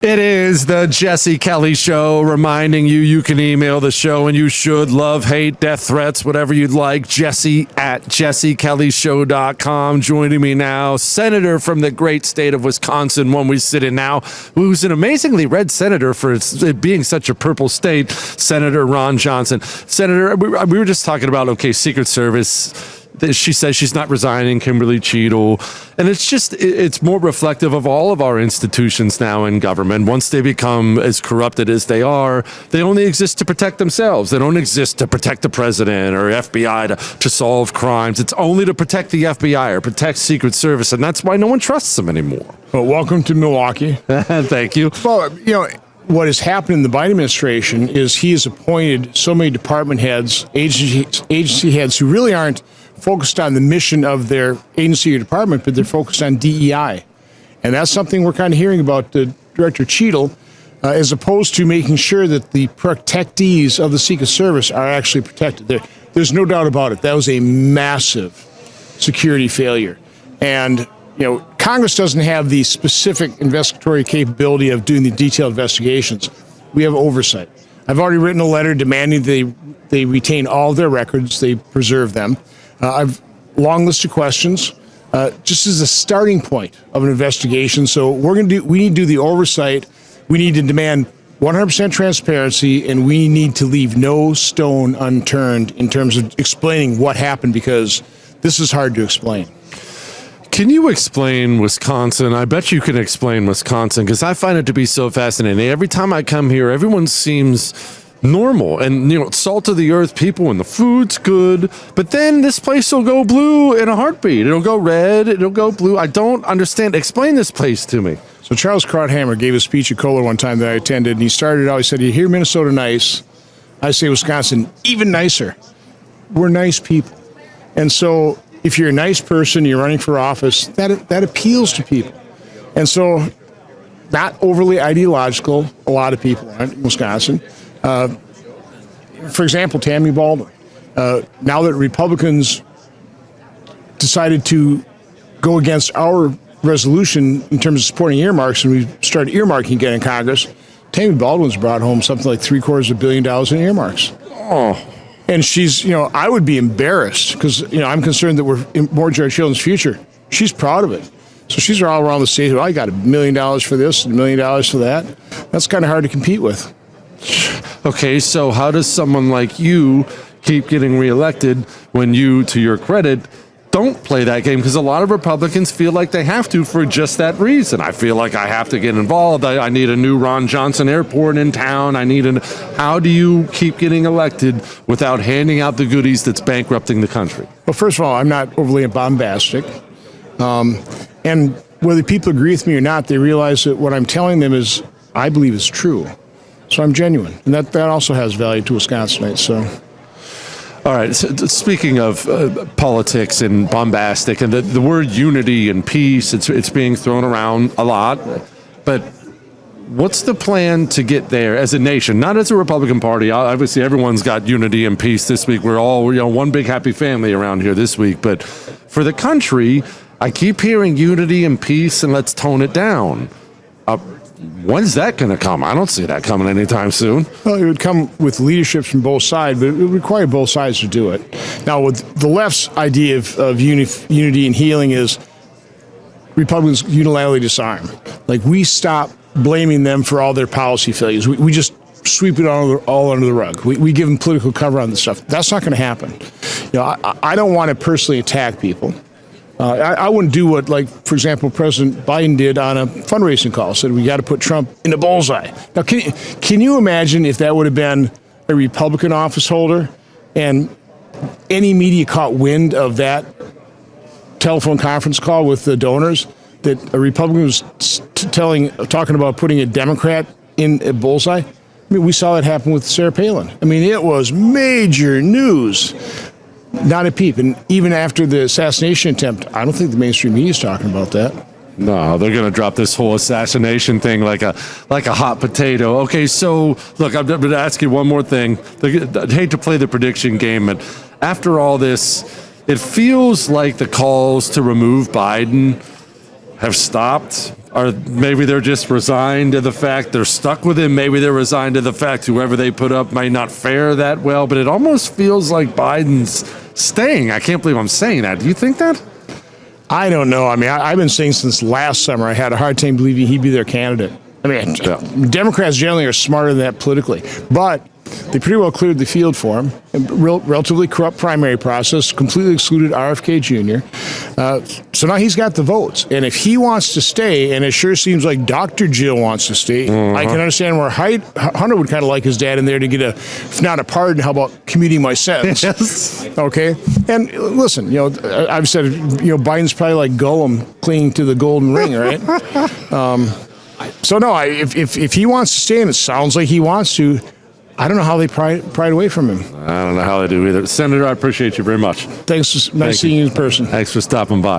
It is the Jesse Kelly Show, reminding you can email the show, and you should. Love, hate, death threats, whatever you'd like. Jesse at jessekellyshow.com. Joining me now, Senator from the great state of Wisconsin, one we sit in now, who's an amazingly red senator for it being such a purple state, Senator Ron Johnson. Senator, we were just talking about, Secret Service. She says she's not resigning, Kimberly Cheadle. And it's more reflective of all of our institutions now in government. Once they become as corrupted as they are, they only exist to protect themselves. They don't exist to protect the president or FBI to solve crimes. It's only to protect the FBI or protect Secret Service. And that's why no one trusts them anymore. Well, welcome to Milwaukee. Thank you. Well, what has happened in the Biden administration is he has appointed so many department heads, agency heads who really aren't focused on the mission of their agency or department, but they're focused on DEI. And that's something we're kind of hearing about Director Cheadle, as opposed to making sure that the protectees of the Secret Service are actually protected. There's no doubt about it. That was a massive security failure. And, Congress doesn't have the specific investigatory capability of doing the detailed investigations. We have oversight. I've already written a letter demanding they retain all of their records, they preserve them. I've long list of questions, just as a starting point of an investigation. So we need to do the oversight. We need to demand 100% transparency, and we need to leave no stone unturned in terms of explaining what happened, because this is hard to explain. Can you explain Wisconsin? I bet you can explain Wisconsin, because I find it to be so fascinating. Every time I come here, everyone seems normal and, salt of the earth people, and the food's good. But then this place will go blue in a heartbeat. It'll go red. It'll go blue. I don't understand. Explain this place to me. So Charles Krauthammer gave a speech at Kohler one time that I attended, and he started out, he said, "You hear Minnesota nice? I say Wisconsin even nicer. We're nice people." And so if you're a nice person, you're running for office, that appeals to people. And so not overly ideological, a lot of people aren't in Wisconsin. For example, Tammy Baldwin. Now that Republicans decided to go against our resolution in terms of supporting earmarks, and we started earmarking again in Congress, Tammy Baldwin's brought home something like $750 million in earmarks. Oh. And she's, I would be embarrassed because, I'm concerned that we're mortgaging our children's future. She's proud of it. So she's all around the state. I got $1 million for this and $1 million for that. That's kind of hard to compete with. Okay, so how does someone like you keep getting reelected when you, to your credit, don't play that game? Because a lot of Republicans feel like they have to for just that reason. I feel like I have to get involved. I need a new Ron Johnson airport in town. How do you keep getting elected without handing out the goodies that's bankrupting the country? Well, first of all, I'm not overly bombastic. And whether people agree with me or not, they realize that what I'm telling them is, I believe is true. So I'm genuine, and that also has value to Wisconsinites. So, all right. So speaking of politics and bombastic, and the word unity and peace, it's being thrown around a lot. But what's the plan to get there as a nation, not as a Republican Party? Obviously, everyone's got unity and peace this week. We're all one big happy family around here this week. But for the country, I keep hearing unity and peace, and let's tone it down. When's that going to come? I don't see that coming anytime soon. Well, it would come with leadership from both sides, but it would require both sides to do it. Now, with the left's idea of unity and healing is Republicans unilaterally disarm. Like, we stop blaming them for all their policy failures. We just sweep it all under the rug. We give them political cover on this stuff. That's not going to happen. I don't want to personally attack people. I wouldn't do what, for example, President Biden did on a fundraising call. Said we got to put Trump in the bullseye. Now, can you imagine if that would have been a Republican office holder and any media caught wind of that telephone conference call with the donors, that a Republican was talking about putting a Democrat in a bullseye? I mean, we saw that happen with Sarah Palin. I mean, it was major news. Not a peep. And even after the assassination attempt, I don't think the mainstream media is talking about that. No, they're going to drop this whole assassination thing like a hot potato. Okay, so look, I'm going to ask you one more thing. I'd hate to play the prediction game, but after all this, it feels like the calls to remove Biden have stopped. Or maybe they're just resigned to the fact they're stuck with him. Maybe they're resigned to the fact whoever they put up might not fare that well. But it almost feels like Biden's staying. I can't believe I'm saying that. Do you think that? I don't know. I mean, I've been saying since last summer I had a hard time believing he'd be their candidate. I mean, Democrats generally are smarter than that politically, but they pretty well cleared the field for him. Relatively corrupt primary process, completely excluded RFK Jr. So now he's got the votes. And if he wants to stay, and it sure seems like Dr. Jill wants to stay, I can understand where Hunter would kind of like his dad in there to get if not a pardon, how about commuting my sentence? Yes. Okay. And listen, I've said, Biden's probably like Gollum clinging to the golden ring, right? So no, if he wants to stay, and it sounds like he wants to, I don't know how they pry it away from him. I don't know how they do either. Senator, I appreciate you very much. Thanks. Nice seeing you in person. Thanks for stopping by.